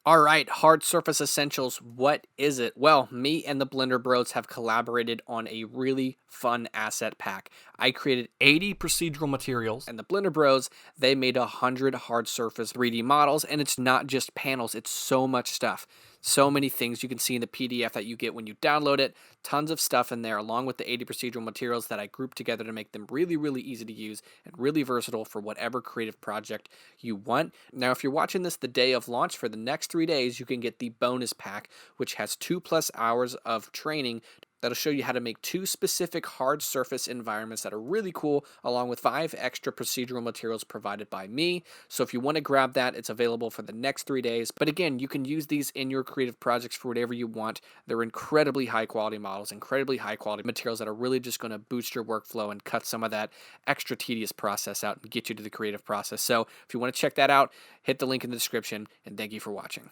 All right, hard surface essentials. What is it? Well, me and the Blender Bros have collaborated on a really fun asset pack. I created 80 procedural materials, and the Blender Bros, they made 100 hard surface 3D models, and it's not just panels, it's so much stuff. So many things you can see in the PDF that you get when you download it. Tons of stuff in there, along with the 80 procedural materials that I grouped together to make them really, really easy to use and really versatile for whatever creative project you want. Now, if you're watching this the day of launch, for the next 3 days, you can get the bonus pack, which has 2+ hours of training that'll show you how to make 2 specific hard surface environments that are really cool, along with 5 extra procedural materials provided by me. So if you want to grab that, it's available for the next 3 days. But again, you can use these in your creative projects for whatever you want. They're incredibly high quality models, incredibly high quality materials that are really just going to boost your workflow and cut some of that extra tedious process out and get you to the creative process. So if you want to check that out, hit the link in the description, and thank you for watching.